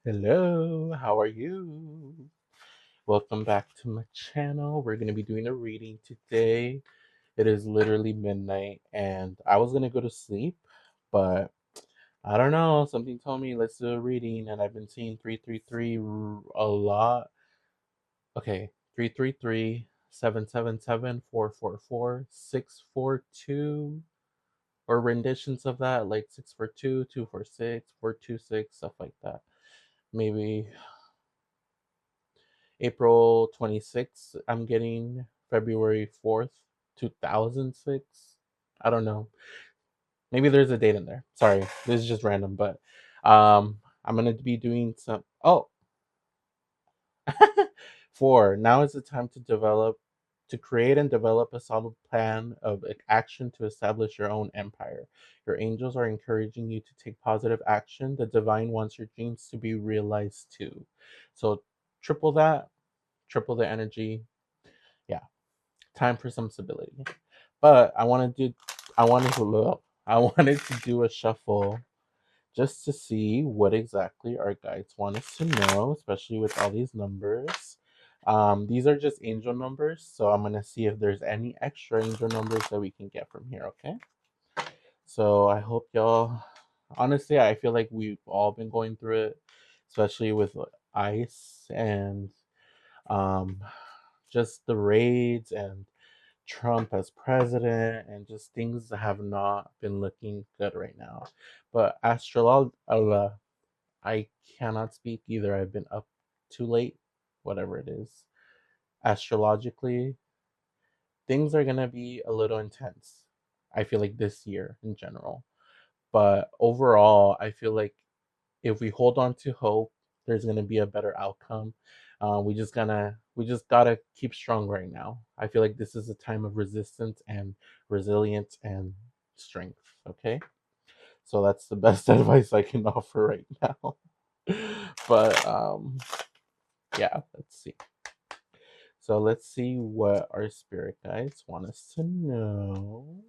Hello, how are you? Welcome back to my channel. We're going to be doing a reading today. It is literally midnight and I was going to go to sleep, but I don't know. Something told me let's do a reading and I've been seeing 333 a lot. Okay, 333, 777, 444, 642, or renditions of that like 642, 246, 426, stuff like that. Maybe April 26th, I'm getting February 4th, 2006. I don't know. Maybe there's a date in there. Sorry, this is just random, but I'm going to be doing some. Oh, four. Now is the time to create and develop a solid plan of action to establish your own empire. Your angels are encouraging you to take positive action. The divine wants your dreams to be realized too. So triple that, triple the energy. Yeah, time for some stability. But I wanted to do a shuffle just to see what exactly our guides want us to know, especially with all these numbers. These are just angel numbers, so I'm gonna see if there's any extra angel numbers that we can get from here. Okay. So I hope y'all. Honestly, I feel like we've all been going through it, especially with ICE and um, just the raids and Trump as president, and just things have not been looking good right now. But I cannot speak either. I've been up too late, whatever it is. Astrologically, things are gonna be a little intense. I feel like this year in general. But overall, I feel like if we hold on to hope, there's gonna be a better outcome. We just gotta keep strong right now. I feel like this is a time of resistance and resilience and strength. Okay, so that's the best advice I can offer right now. But yeah, let's see. So let's see what our spirit guides want us to know.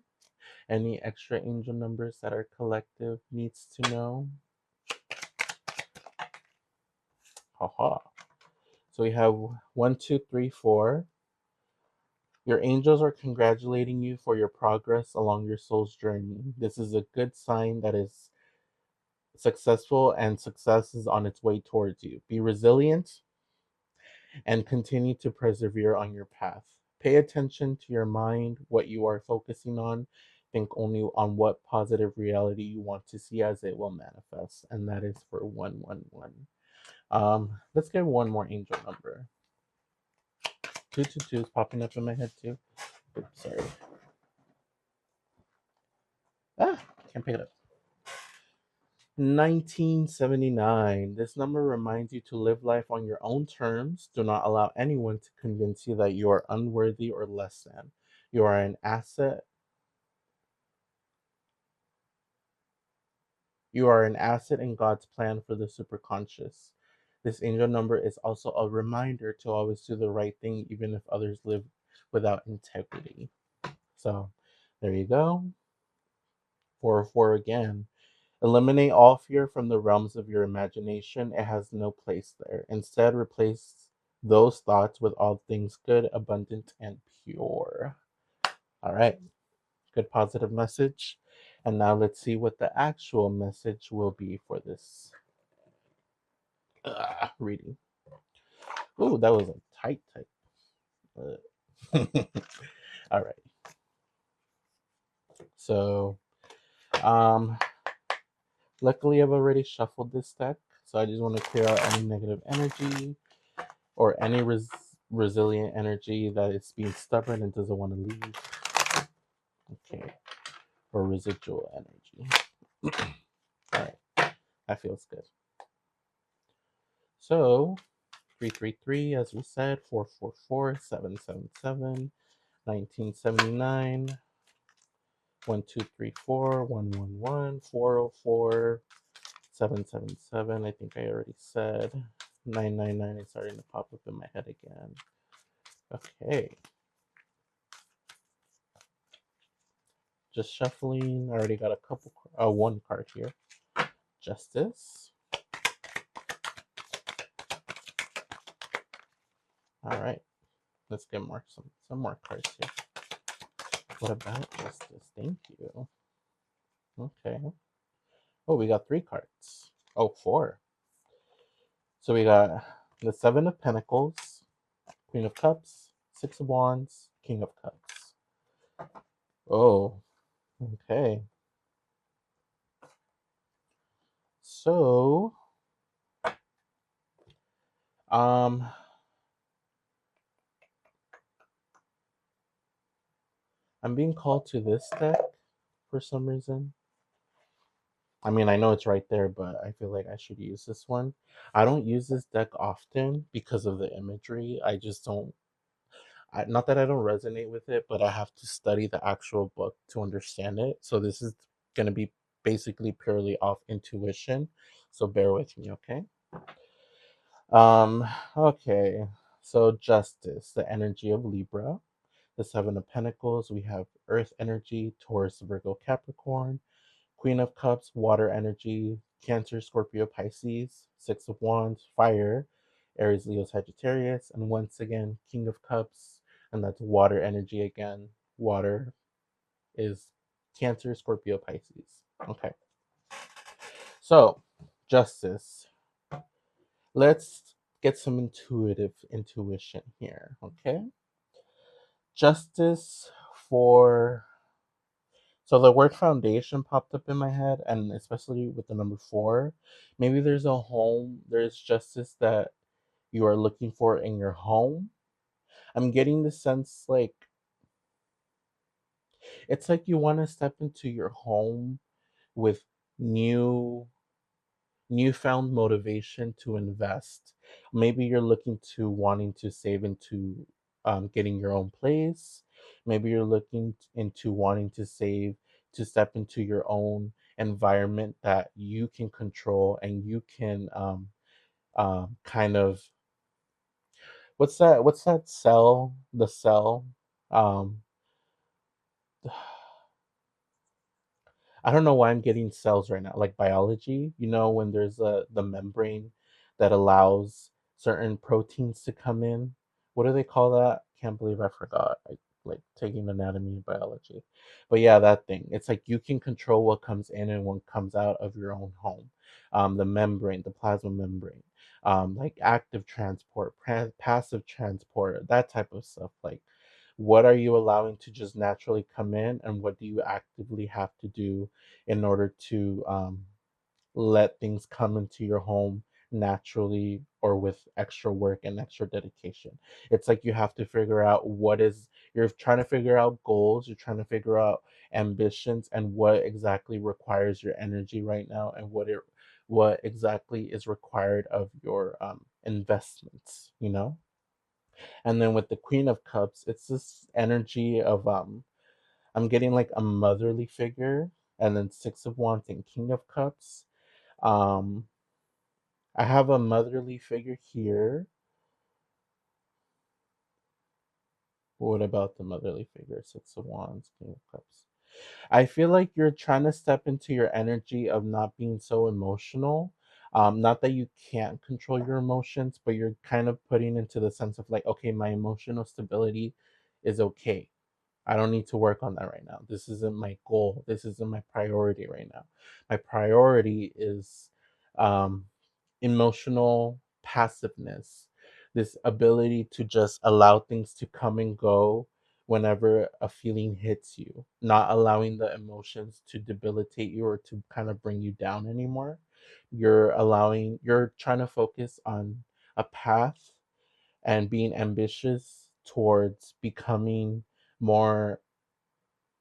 Any extra angel numbers that our collective needs to know? Haha. So we have one, two, three, four. Your angels are congratulating you for your progress along your soul's journey. This is a good sign that is successful and success is on its way towards you. Be resilient and continue to persevere on your path. Pay attention to your mind, what you are focusing on. Think only on what positive reality you want to see as it will manifest. And that is for 111. Let's get one more angel number. 222 is popping up in my head too. Oops, sorry. Ah, can't pick it up. 1979. This number reminds you to live life on your own terms. Do not allow anyone to convince you that you are unworthy or less than. You are an asset. You are an asset in God's plan for the superconscious. This angel number is also a reminder to always do the right thing, even if others live without integrity. So, there you go. 404 again. Eliminate all fear from the realms of your imagination. It has no place there. Instead, replace those thoughts with all things good, abundant, and pure. All right. Good positive message. And now let's see what the actual message will be for this reading. Ooh, that was a tight type. All right. So, um, luckily I've already shuffled this deck, so I just want to clear out any negative energy or any resilient energy that is being stubborn and doesn't want to leave. Okay, or residual energy. All right, that feels good. So 333, as we said, 444, 777, 1979, 1234, 111, 404, 777. I think I already said 999 is starting to pop up in my head again. Okay. Just shuffling. I already got one card here. Justice. All right, let's get some more cards here. What about justice? Thank you. Okay. Oh, we got three cards. Oh, four. So we got the Seven of Pentacles, Queen of Cups, Six of Wands, King of Cups. Oh, okay. So, um, I'm being called to this deck for some reason. I mean, I know it's right there, but I feel like I should use this one. I don't use this deck often because of the imagery. I just don't. Not that I don't resonate with it, but I have to study the actual book to understand it. So this is going to be basically purely off intuition. So bear with me, okay? Um, okay. So justice, the energy of Libra, the Seven of Pentacles, we have Earth energy, Taurus, Virgo, Capricorn, Queen of Cups, water energy, Cancer, Scorpio, Pisces, Six of Wands, fire, Aries, Leo, Sagittarius, and once again, King of Cups, and that's water energy again. Water is Cancer, Scorpio, Pisces. Okay. So, justice. Let's get some intuition here, okay? Justice for So the word foundation popped up in my head, and especially with the number four, maybe there's justice that you are looking for in your home. I'm getting the sense like it's like you want to step into your home with new newfound motivation to invest. Maybe you're looking to wanting to save into getting your own place. Maybe you're looking into wanting to save to step into your own environment that you can control and you can kind of what's that cell the cell um I don't know why I'm getting cells right now, like biology, when there's the membrane that allows certain proteins to come in. What do they call that? Can't believe I forgot. I like taking anatomy and biology. But yeah, that thing. It's like you can control what comes in and what comes out of your own home. The membrane, the plasma membrane, like active transport, passive transport, that type of stuff. Like what are you allowing to just naturally come in and what do you actively have to do in order to let things come into your home naturally or with extra work and extra dedication. It's like you have to figure out you're trying to figure out goals, you're trying to figure out ambitions and what exactly requires your energy right now and what exactly is required of your investments. And then with the Queen of Cups, it's this energy of I'm getting like a motherly figure, and then Six of Wands and King of Cups. Um, I have a motherly figure here. What about the motherly figure? Six of Wands, King of Cups. I feel like you're trying to step into your energy of not being so emotional. Not that you can't control your emotions, but you're kind of putting into the sense of like, okay, my emotional stability is okay. I don't need to work on that right now. This isn't my goal. This isn't my priority right now. My priority is um, emotional passiveness, this ability to just allow things to come and go whenever a feeling hits you, not allowing the emotions to debilitate you or to kind of bring you down anymore. You're trying to focus on a path and being ambitious towards becoming more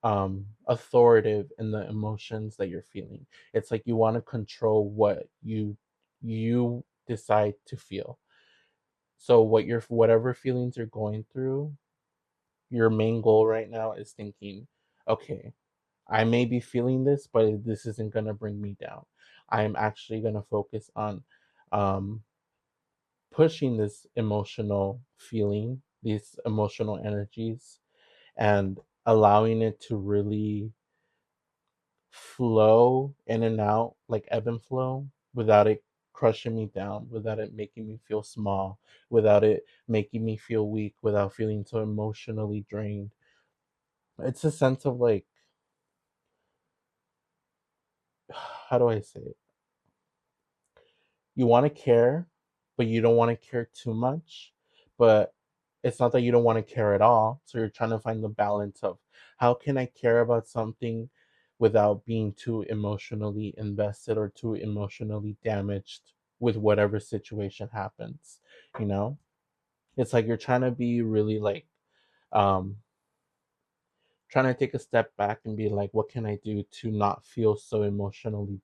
authoritative in the emotions that you're feeling. It's like you want to control what you decide to feel. So whatever feelings you're going through, your main goal right now is thinking, okay, I may be feeling this, but this isn't gonna bring me down. I am actually gonna focus on um pushing this emotional feeling, these emotional energies, and allowing it to really flow in and out, like ebb and flow, without it crushing me down, without it making me feel small, without it making me feel weak, without feeling so emotionally drained. It's a sense of like, how do I say it? You want to care, but you don't want to care too much. But it's not that you don't want to care at all. So you're trying to find the balance of how can I care about something without being too emotionally invested or too emotionally damaged with whatever situation happens, you know? It's like you're trying to be really like um trying to take a step back and be like, what can I do to not feel so emotionally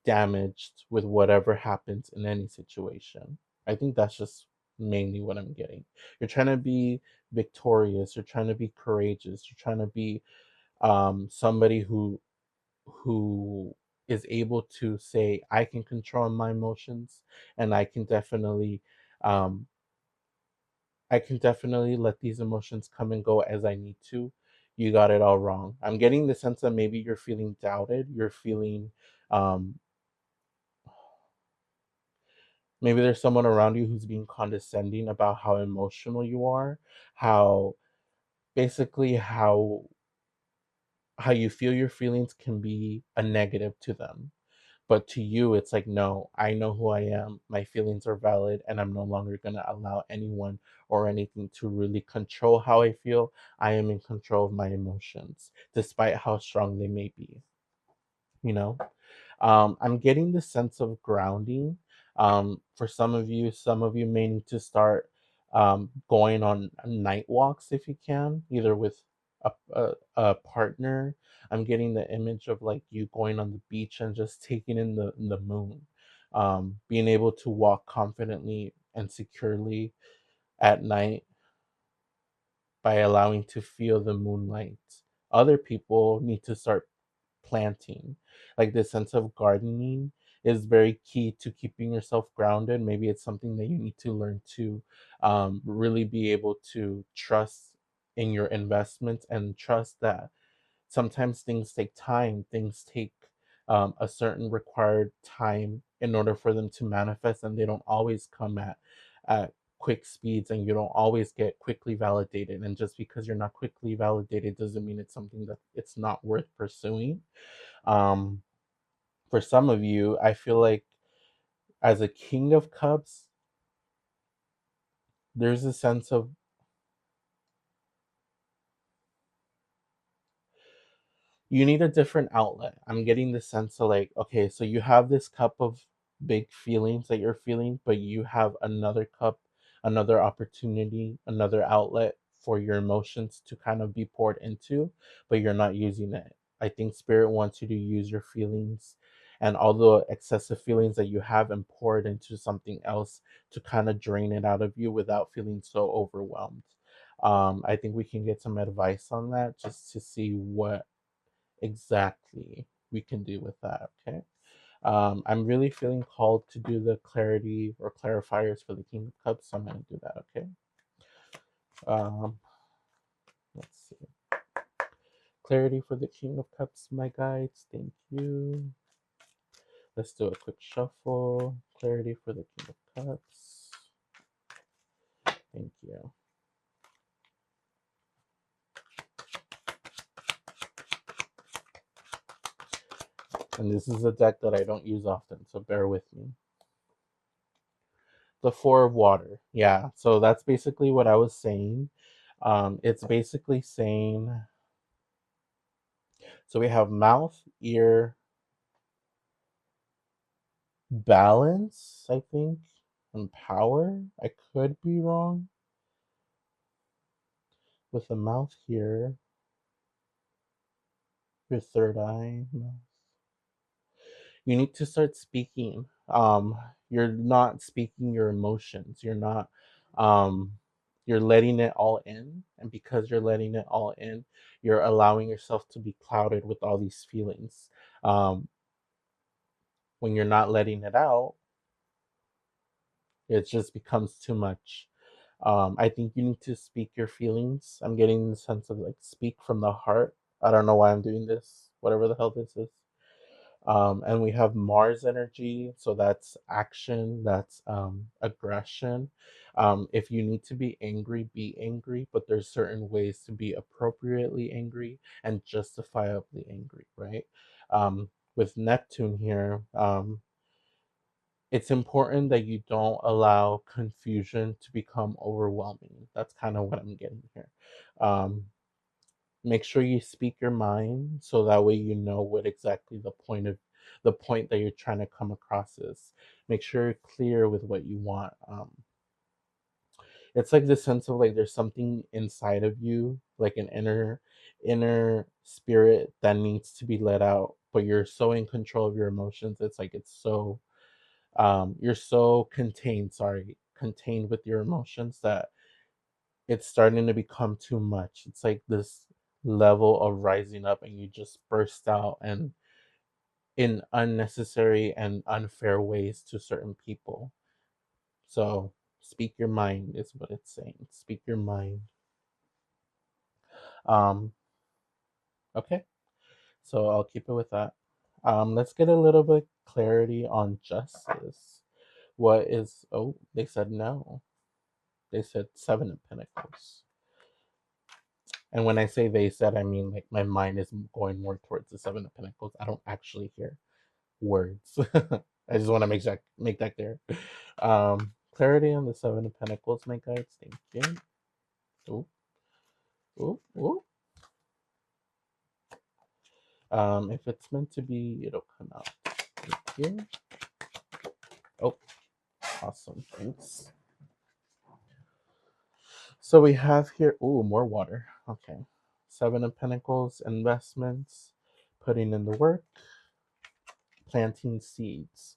damaged with whatever happens in any situation? I think that's just mainly what I'm getting. You're trying to be victorious, you're trying to be courageous, you're trying to be somebody who is able to say, I can control my emotions, and um I can definitely let these emotions come and go as I need to. You got it all wrong. I'm getting the sense that maybe you're feeling doubted. You're feeling, um, maybe there's someone around you who's being condescending about how emotional you are, how basically how you feel your feelings can be a negative to them. But to you, it's like, no, I know who I am. My feelings are valid, and I'm no longer going to allow anyone or anything to really control how I feel. I am in control of my emotions, despite how strong they may be, you know? I'm getting the sense of grounding. For some of you may need to start going on night walks if you can, either with a partner. I'm getting the image of like you going on the beach and just taking in the moon, being able to walk confidently and securely at night by allowing to feel the moonlight. Other people need to start planting. Like this sense of gardening is very key to keeping yourself grounded. Maybe it's something that you need to learn to really be able to trust in your investments and trust that sometimes things take time, things take a certain required time in order for them to manifest, and they don't always come at quick speeds, and you don't always get quickly validated. And just because you're not quickly validated doesn't mean it's something that it's not worth pursuing. um, for some of you, I feel like as a king of cups, there's a sense of you need a different outlet. I'm getting the sense of like, okay, so you have this cup of big feelings that you're feeling, but you have another cup, another opportunity, another outlet for your emotions to kind of be poured into, but you're not using it. I think spirit wants you to use your feelings and all the excessive feelings that you have and pour it into something else to kind of drain it out of you without feeling so overwhelmed. I think we can get some advice on that just to see what exactly we can do with that. Okay. I'm really feeling called to do the clarity or clarifiers for the King of Cups, so I'm going to do that. Okay. Um, let's see. Clarity for the King of Cups, my guides. Thank you. Let's do a quick shuffle. Clarity for the King of Cups. Thank you. And this is a deck that I don't use often, so bear with me. The Four of Water. Yeah, so that's basically what I was saying. It's basically saying, so we have mouth, ear, balance, I think, and power. I could be wrong. With the mouth here, your third eye, mouth. You need to start speaking. You're not speaking your emotions. Um, you're letting it all in. And because you're letting it all in, you're allowing yourself to be clouded with all these feelings. Um, when you're not letting it out, it just becomes too much. I think you need to speak your feelings. I'm getting the sense of like speak from the heart. I don't know why I'm doing this, whatever the hell this is. And we have Mars energy, so that's action, that's aggression. If you need to be angry, but there's certain ways to be appropriately angry and justifiably angry, right? With Neptune here, it's important that you don't allow confusion to become overwhelming. That's kind of what I'm getting here. Um, Make sure you speak your mind so that way you know what exactly the point that you're trying to come across is. Make sure you're clear with what you want. It's like the sense of like there's something inside of you, like an inner spirit that needs to be let out, but you're so in control of your emotions. It's like it's so you're so contained with your emotions that it's starting to become too much. It's like this level of rising up and you just burst out and in unnecessary and unfair ways to certain people. So speak your mind is what it's saying. Speak your mind. Um, okay. So I'll keep it with that. Let's get a little bit clarity on justice. What is they said no. They said seven of pentacles. And when I say they said, I mean like my mind is going more towards the seven of pentacles. I don't actually hear words. I just want to make that clear. Clarity on the seven of pentacles, my guides. Thank you. Ooh, ooh, ooh. If it's meant to be, it'll come out. Thank you. Oh, awesome. Thanks. So we have here, ooh, more water. Okay. Seven of Pentacles, investments, putting in the work, planting seeds.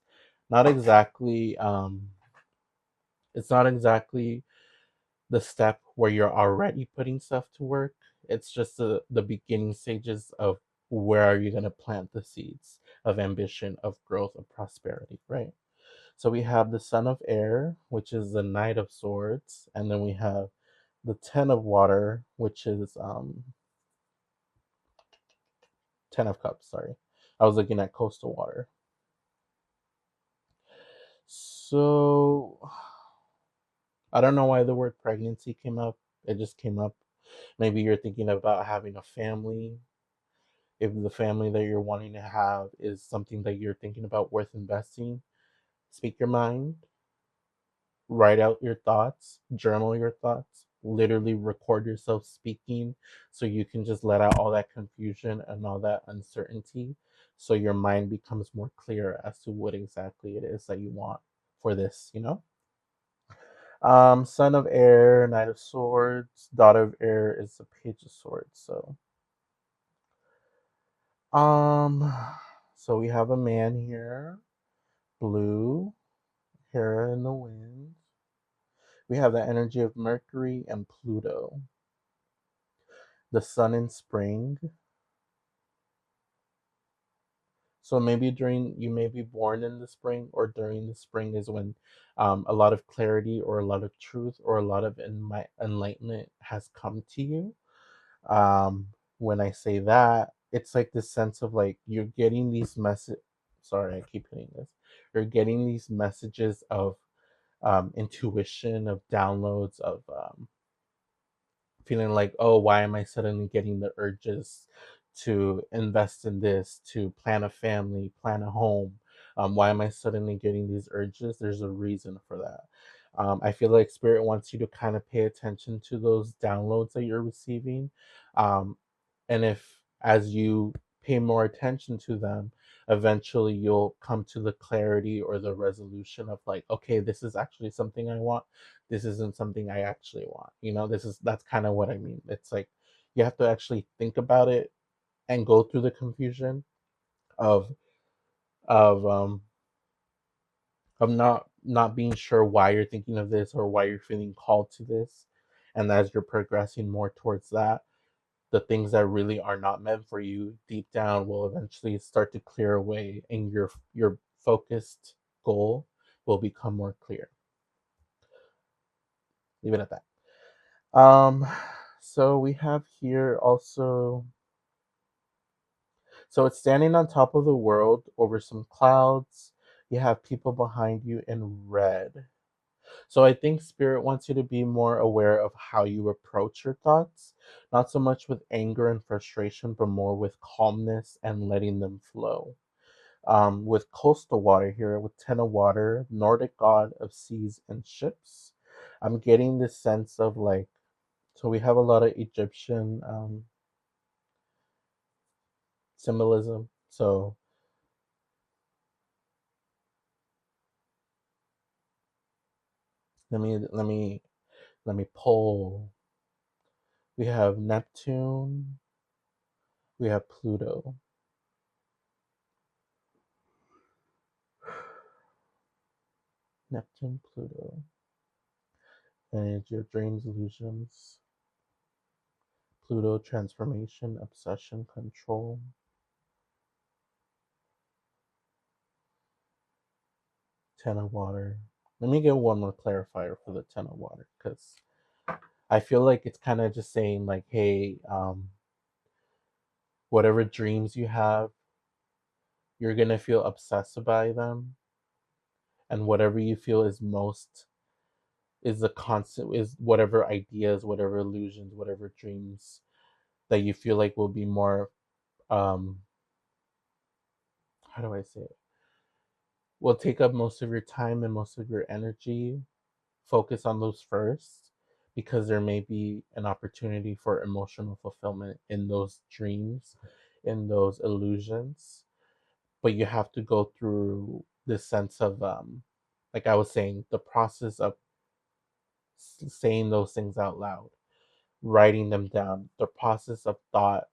Not exactly, it's not exactly the step where you're already putting stuff to work. It's just the beginning stages of where are you going to plant the seeds of ambition, of growth, of prosperity, right? So we have the Son of Air, which is the Knight of Swords, and then we have the Ten of Water, which is Ten of Cups. Sorry, I was looking at Coastal Water. So I don't know why the word pregnancy came up. It just came up. Maybe you're thinking about having a family. If the family that you're wanting to have is something that you're thinking about worth investing, speak your mind, write out your thoughts, journal your thoughts, literally record yourself speaking so you can just let out all that confusion and all that uncertainty so your mind becomes more clear as to what exactly it is that you want for this, you know? Son of Air, Knight of Swords, Daughter of Air is the Page of Swords. Um, so we have a man here, blue, hair in the wind. We have the energy of Mercury and Pluto, the sun in spring. So maybe during you may be born in the spring or during the spring is when a lot of clarity or a lot of truth or a lot of enlightenment has come to you. When I say that, it's like this sense of like you're getting these message. Sorry, I keep hitting this. You're getting these messages of intuition, of downloads, of feeling like, oh, why am I suddenly getting the urges to invest in this, to plan a family, plan a home? Why am I suddenly getting these urges? There's a reason for that. I feel like Spirit wants you to kind of pay attention to those downloads that you're receiving. Um, and if, as you pay more attention to them, eventually you'll come to the clarity or the resolution of like, okay, this is actually something I want, this isn't something I actually want. That's kind of what I mean. It's like you have to actually think about it and go through the confusion of of um of not being sure why you're thinking of this or why you're feeling called to this. And as you're progressing more towards that, the things that really are not meant for you deep down will eventually start to clear away and your focused goal will become more clear. Leave it at that. Um, so we have here also So it's standing on top of the world over some clouds. You have people behind you in red. So I think spirit wants you to be more aware of how you approach your thoughts, not so much with anger and frustration, but more with calmness and letting them flow. With coastal water here, with Ten of Water, Nordic god of seas and ships, I'm getting this sense of like, so we have a lot of Egyptian symbolism. So let me pull. We have Neptune, we have Pluto. Neptune, Pluto. And your dreams, illusions. Pluto, transformation, obsession, control. Ten of Water. Let me get one more clarifier for the Ten of Water, because I feel like it's kind of just saying like, hey, whatever dreams you have, you're gonna feel obsessed by them, and whatever you feel is most is the constant is whatever ideas, whatever illusions, whatever dreams that you feel like will be more um how do I say it? Will take up most of your time and most of your energy. Focus on those first because there may be an opportunity for emotional fulfillment in those dreams, in those illusions. But you have to go through this sense of like I was saying, the process of saying those things out loud, writing them down, the process of thought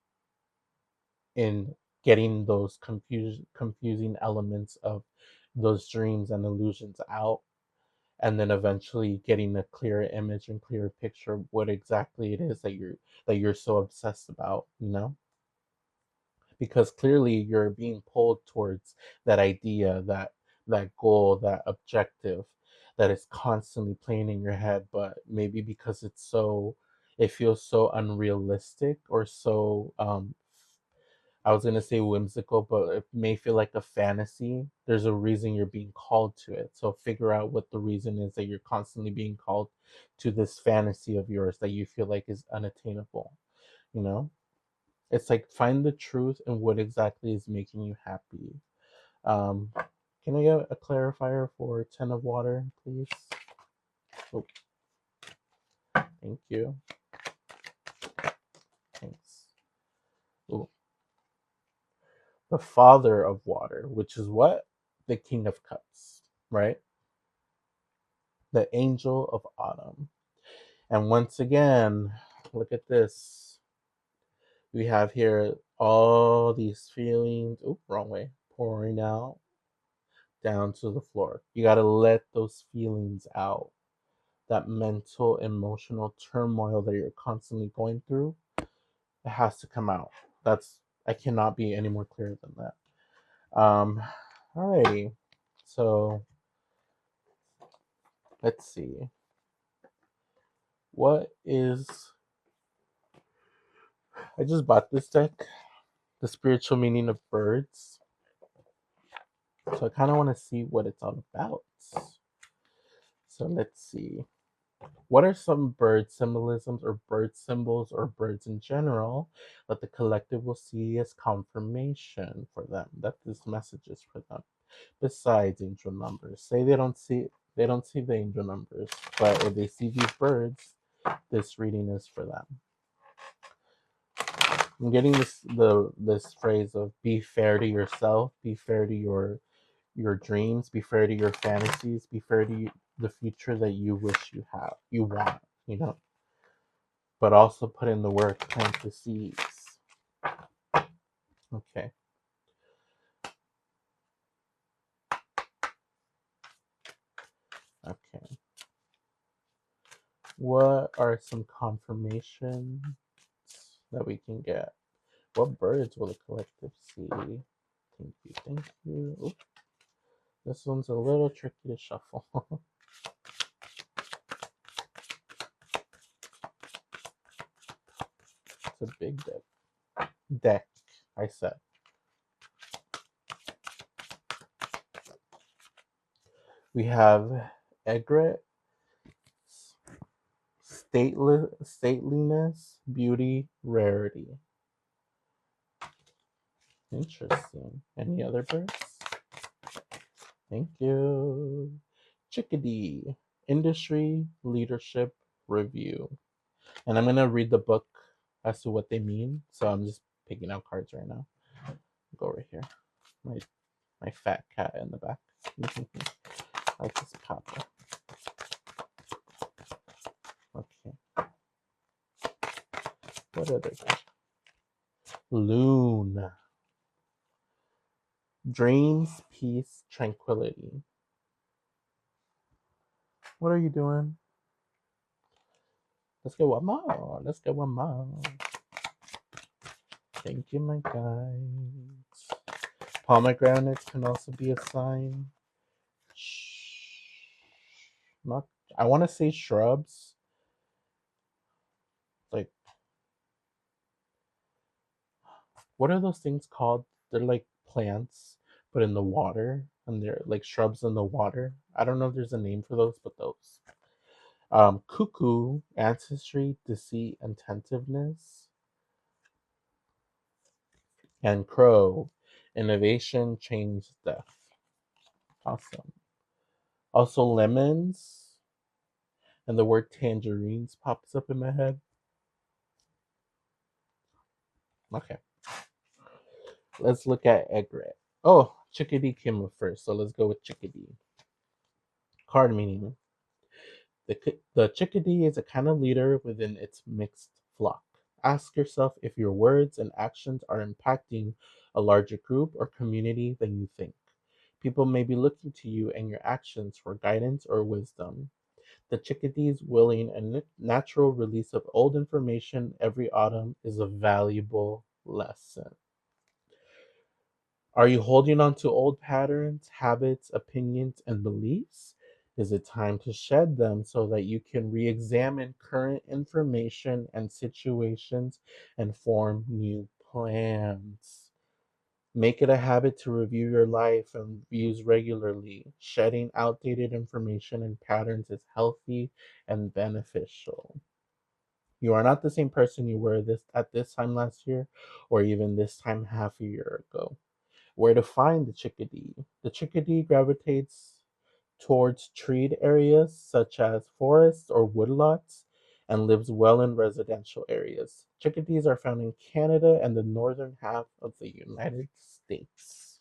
in getting those confusing elements of those dreams and illusions out, and then eventually getting a clearer image and clearer picture of what exactly it is that you're so obsessed about, you know? Because clearly you're being pulled towards that idea, that goal, that objective that is constantly playing in your head, but maybe because it feels so unrealistic or so I was gonna say whimsical, but it may feel like a fantasy. There's a reason you're being called to it. So figure out what the reason is that you're constantly being called to this fantasy of yours that you feel like is unattainable. You know? It's like find the truth and what exactly is making you happy. Um, can I get a clarifier for Ten of Water, please? Oh, thank you. Thanks. Oh, the Father of Water, which is what? The King of Cups, right? The Angel of Autumn. And once again, look at this. We have here all these feelings, wrong way, pouring out down to the floor. You got to let those feelings out. That mental, emotional turmoil that you're constantly going through, it has to come out. I cannot be any more clear than that. Alrighty. So let's see. What is I just bought this deck, The Spiritual Meaning of Birds. So I kind of want to see what it's all about. So let's see. What are some bird symbolisms or bird symbols or birds in general that the collective will see as confirmation for them, that this message is for them? Besides angel numbers. Say they don't see the angel numbers, but if they see these birds, this reading is for them. I'm getting this phrase of be fair to yourself, be fair to your dreams, be fair to your fantasies, be fair to the future that you wish you want, you know. But also put in the work, plant the seeds. Okay. Okay. What are some confirmations that we can get? What birds will the collective see? Thank you, thank you. Oops. This one's a little tricky to shuffle. It's a big deck. I said. We have egret, stateliness, beauty, rarity. Interesting. Any other birds? Thank you. Chickadee, industry, leadership, review. And I'm going to read the book as to what they mean. So I'm just picking out cards right now. Go right here. My my fat cat in the back. I'll just pop it. Okay. What other cards? Loon. Dreams, peace, tranquility. What are you doing? Let's get one more. Let's get one more. Thank you, my guys. Pomegranates can also be a sign. Not, I want to say shrubs. Like, what are those things called? They're like plants, but in the water, and they're like shrubs in the water. I don't know if there's a name for those, but those. Cuckoo, ancestry, deceit, attentiveness, and crow, innovation, change, death. Awesome. Also, lemons, and the word tangerines pops up in my head. Okay, let's look at egret. Oh, chickadee came up first, so let's go with chickadee. Card meaning: the chickadee is a kind of leader within its mixed flock. Ask yourself if your words and actions are impacting a larger group or community than you think. People may be looking to you and your actions for guidance or wisdom. The chickadee's willing and natural release of old information every autumn is a valuable lesson. Are you holding on to old patterns, habits, opinions, and beliefs? Is it time to shed them so that you can re examine current information and situations and form new plans? Make it a habit to review your life and views regularly. Shedding outdated information and patterns is healthy and beneficial. You are not the same person you were at this time last year or even this time half a year ago. Where to find the chickadee? The chickadee gravitates towards treed areas such as forests or woodlots and lives well in residential areas. Chickadees are found in Canada and the northern half of the United States.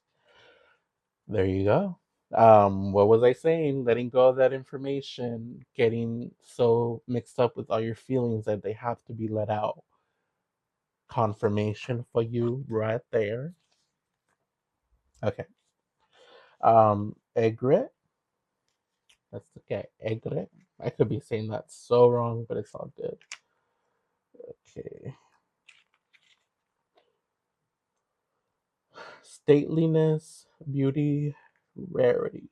There you go. What was I saying? Letting go of that information, getting so mixed up with all your feelings that they have to be let out. Confirmation for you right there. Okay. Egret. Let's look at egret. I could be saying that so wrong, but it's all good. Okay. Stateliness, beauty, rarity.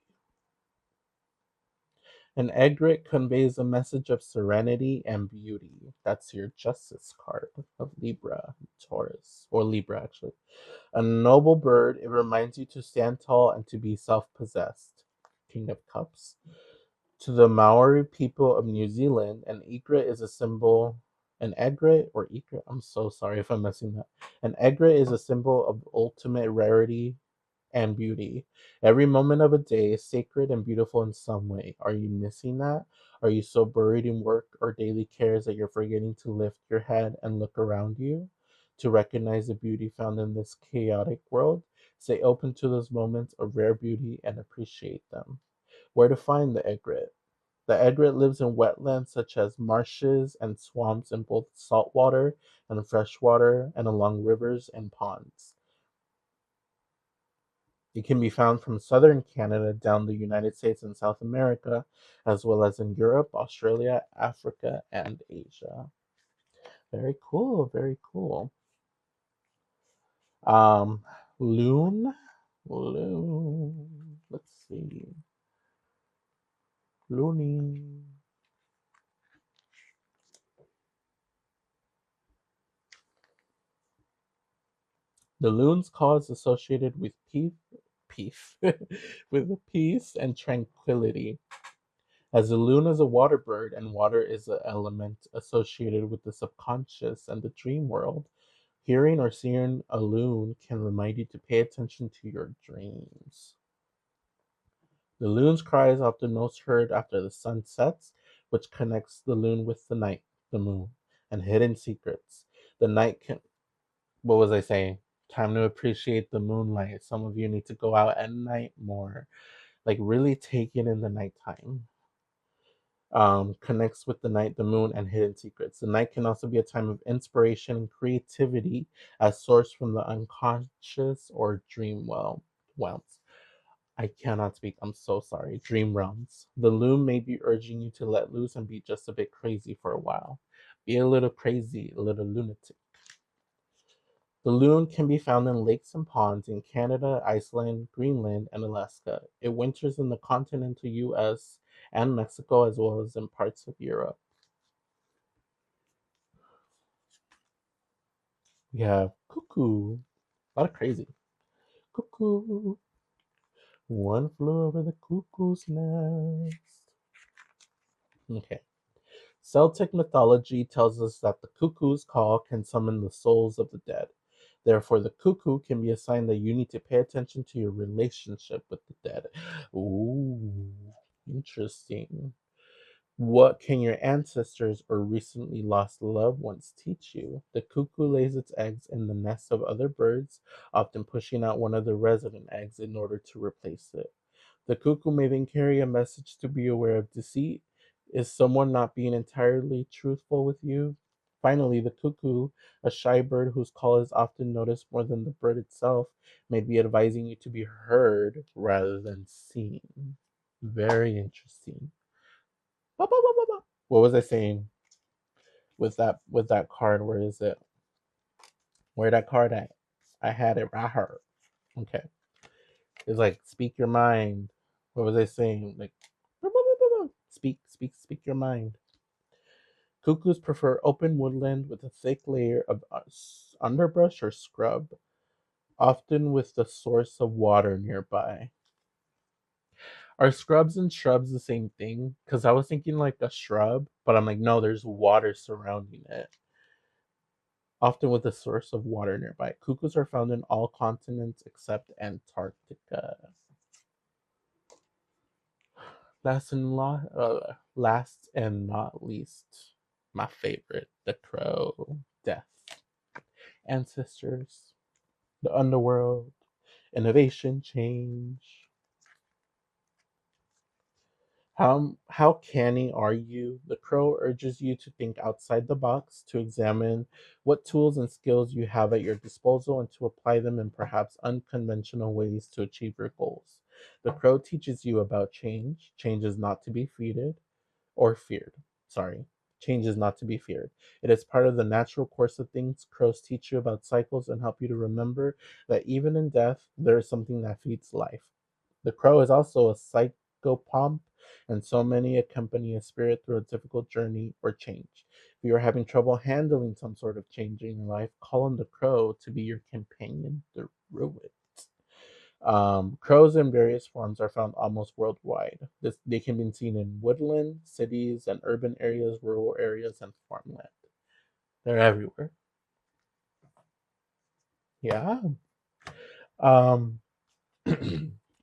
An egret conveys a message of serenity and beauty. That's your justice card of Libra, Taurus, or Libra actually. A noble bird, it reminds you to stand tall and to be self possessed. King of Cups. To the Maori people of New Zealand, an egret is a symbol. An egret or egret? I'm so sorry if I'm messing that. An egret is a symbol of ultimate rarity and beauty. Every moment of a day is sacred and beautiful in some way. Are you missing that? Are you so buried in work or daily cares that you're forgetting to lift your head and look around you? To recognize the beauty found in this chaotic world? Stay open to those moments of rare beauty and appreciate them. Where to find the egret? The egret lives in wetlands such as marshes and swamps in both saltwater and freshwater and along rivers and ponds. It can be found from southern Canada down the United States and South America, as well as in Europe, Australia, Africa, and Asia. Very cool, very cool. Um, loon, loon. Let's see, loony. The loon's cause associated with peace, with peace and tranquility. As the loon is a water bird and water is an element associated with the subconscious and the dream world, hearing or seeing a loon can remind you to pay attention to your dreams. The loon's cry is often most heard after the sun sets, which connects the loon with the night, the moon, and hidden secrets. The night can, what was I saying? Time to appreciate the moonlight. Some of you need to go out at night more. Like really take it in the nighttime. Connects with the night, the moon, and hidden secrets. The night can also be a time of inspiration and creativity as sourced from the unconscious or dream realms. I cannot speak. I'm so sorry. Dream realms. The loon may be urging you to let loose and be just a bit crazy for a while. Be a little crazy, a little lunatic. The loon can be found in lakes and ponds in Canada, Iceland, Greenland, and Alaska. It winters in the continental US and Mexico as well as in parts of Europe. We have cuckoo. A lot of crazy. Cuckoo. One flew over the cuckoo's nest. Okay. Celtic mythology tells us that the cuckoo's call can summon the souls of the dead. Therefore, the cuckoo can be a sign that you need to pay attention to your relationship with the dead. Ooh, interesting. What can your ancestors or recently lost loved ones teach you? The cuckoo lays its eggs in the nests of other birds, often pushing out one of the resident eggs in order to replace it. The cuckoo may then carry a message to be aware of deceit. Is someone not being entirely truthful with you? Finally, the cuckoo, a shy bird whose call is often noticed more than the bird itself, may be advising you to be heard rather than seen. Very interesting. What was I saying with that card? Where is it? Where that card at? I had it right here. Okay. It's like speak your mind. What was I saying? Like speak your mind. Cuckoos prefer open woodland with a thick layer of underbrush or scrub, often with the source of water nearby. Are scrubs and shrubs the same thing? Because I was thinking like a shrub, but I'm like, no, there's water surrounding it, often with a source of water nearby. Cuckoos are found in all continents except Antarctica. Last and not least, my favorite, the crow. Death, ancestors, the underworld, innovation, change. How canny are you? The crow urges you to think outside the box, to examine what tools and skills you have at your disposal, and to apply them in perhaps unconventional ways to achieve your goals. The crow teaches you about change. Change is not to be feared or feared. Sorry. Change is not to be feared. It is part of the natural course of things. Crows teach you about cycles and help you to remember that even in death, there is something that feeds life. The crow is also a psychopomp, and so many accompany a spirit through a difficult journey or change. If you are having trouble handling some sort of change in your life, call on the crow to be your companion through it. Crows in various forms are found almost worldwide. They can be seen in woodland, cities, and urban areas, rural areas, and farmland. They're everywhere. Yeah. Um,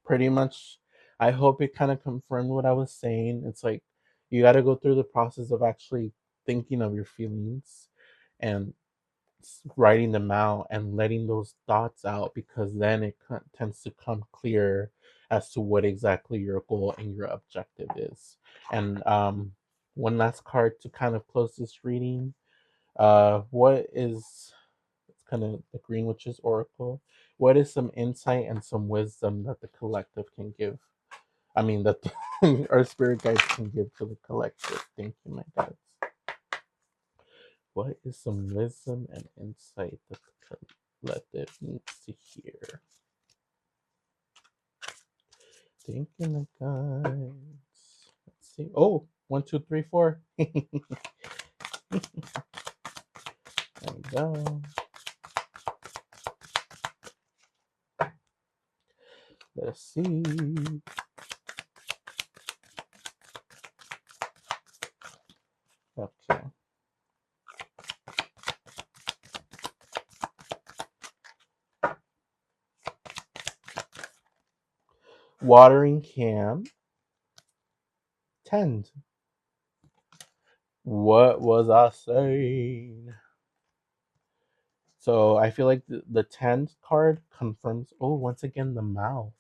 pretty much, I hope it kind of confirmed what I was saying. It's like you got to go through the process of actually thinking of your feelings and writing them out and letting those thoughts out, because then it tends to come clear as to what exactly your goal and your objective is. And one last card to kind of close this reading. What is, it's kind of the Green Witch's Oracle. What is some insight and some wisdom that the collective can give? I mean, that our spirit guides can give to the collective. Thank you, my guides. What is some wisdom and insight that the collective needs to hear? Thank you, my guides. Let's see. Oh, 1, 2, 3, 4. There we go. Let's see. Okay. Watering can tend. What was I saying? So I feel like the tend card confirms. Oh, once again, the mouth.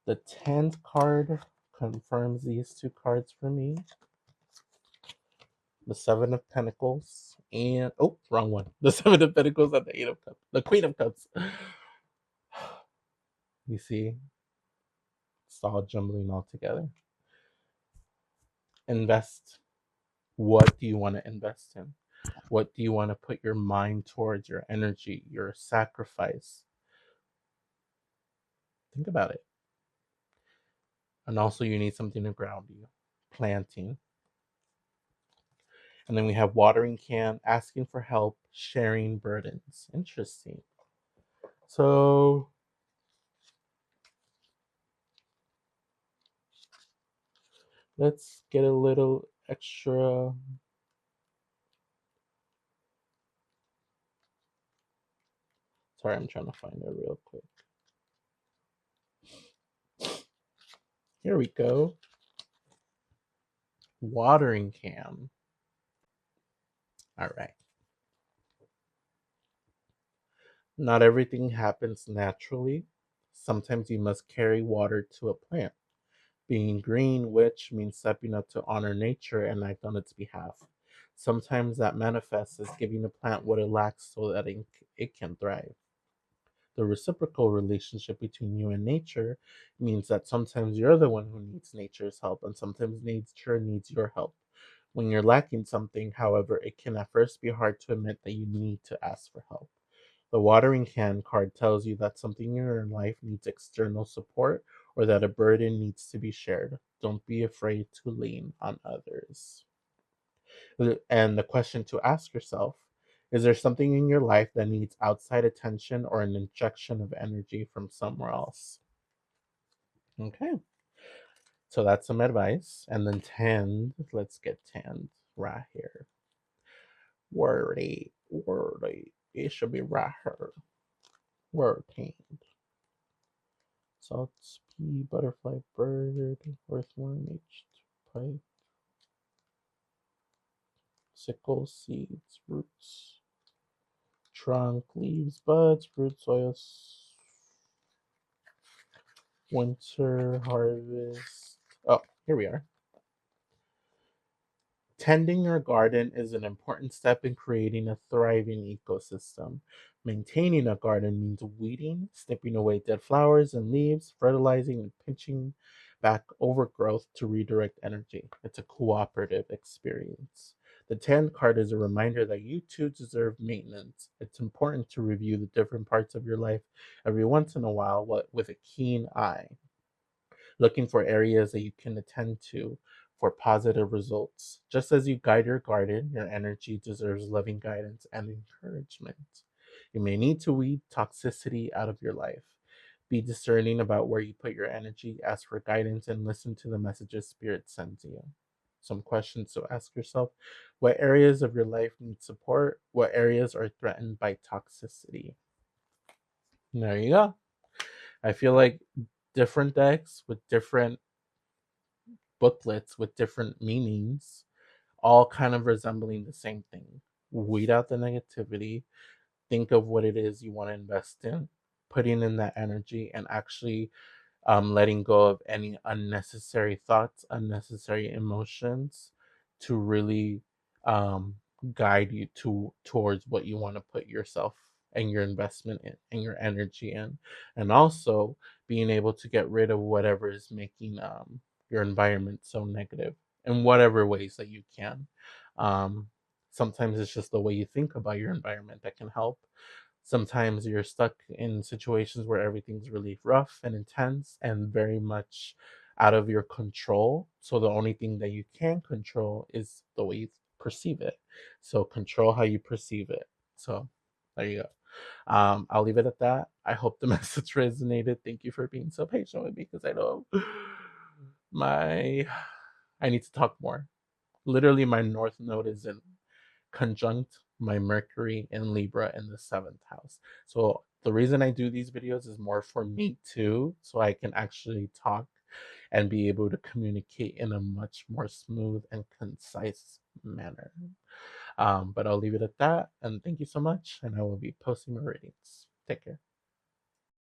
The tend card confirms these two cards for me. The Seven of Pentacles and oh, wrong one. The Seven of Pentacles and the Eight of Cups. The Queen of Cups. You see, it's all jumbling all together. Invest. What do you want to invest in? What do you want to put your mind towards, your energy, your sacrifice? Think about it. And also, you need something to ground you. Planting. And then we have watering can, asking for help, sharing burdens. Interesting. So let's get a little extra. Sorry, I'm trying to find it real quick. Here we go. Watering can. All right. Not everything happens naturally. Sometimes you must carry water to a plant. Being green, which means stepping up to honor nature and act on its behalf. Sometimes that manifests as giving a plant what it lacks so that it can thrive. The reciprocal relationship between you and nature means that sometimes you're the one who needs nature's help and sometimes nature needs your help. When you're lacking something, however, it can at first be hard to admit that you need to ask for help. The watering can card tells you that something in your life needs external support or that a burden needs to be shared. Don't be afraid to lean on others. And the question to ask yourself, is there something in your life that needs outside attention or an injection of energy from somewhere else? Okay, so that's some advice. And then 10, let's get 10 right here. Wordy, wordy. It should be right here. Word 10. Salt, pea, butterfly, bird, earthworm, pipe, sickle, seeds, roots, trunk, leaves, buds, fruit, soil, winter, harvest. Oh, here we are. Tending your garden is an important step in creating a thriving ecosystem. Maintaining a garden means weeding, snipping away dead flowers and leaves, fertilizing, and pinching back overgrowth to redirect energy. It's a cooperative experience. The 10 card is a reminder that you too deserve maintenance. It's important to review the different parts of your life every once in a while with a keen eye, looking for areas that you can attend to for positive results. Just as you guide your garden, your energy deserves loving guidance and encouragement. You may need to weed toxicity out of your life. Be discerning about where you put your energy, ask for guidance, and listen to the messages Spirit sends you. Some questions to ask yourself: what areas of your life need support? What areas are threatened by toxicity? And there you go. I feel like different decks with different booklets with different meanings, all kind of resembling the same thing. Weed out the negativity, think of what it is you want to invest in, putting in that energy, and actually letting go of any unnecessary thoughts, unnecessary emotions to really um, guide you towards what you want to put yourself and your investment in and your energy in, and also being able to get rid of whatever is making your environment so negative in whatever ways that you can. Um, Sometimes it's just the way you think about your environment that can help. Sometimes you're stuck in situations where everything's really rough and intense and very much out of your control. So the only thing that you can control is the way you perceive it. So control how you perceive it. So there you go. I'll leave it at that. I hope the message resonated. Thank you for being so patient with me because I know my I need to talk more. Literally, my North Node is in conjunct my Mercury in Libra in the seventh house. So the reason I do these videos is more for me too, so I can actually talk and be able to communicate in a much more smooth and concise manner. But I'll leave it at that. And thank you so much. And I will be posting my readings. Take care.